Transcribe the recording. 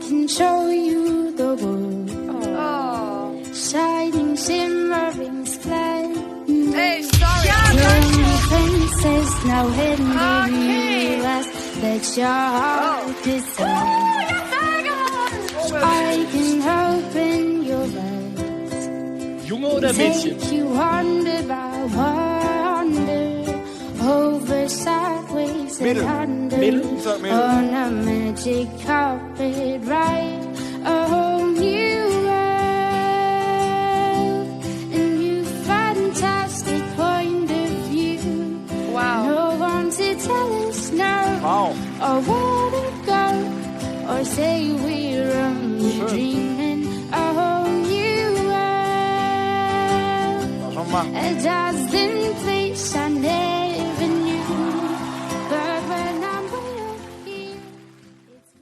can show you the world. Shining, shimmering, splendid. Ey, sorry. Ja, Lonely princess, now hidden in you. That your heart desires. I can open your eyes. Junge oder Mädchen? Take you wonder by wonder, over sideways and under, on a magic carpet ride, a whole new world, a new fantastic point of view. Wow. No one to tell us no, or where to go, or say we're only dreaming. A whole new world, a dazzling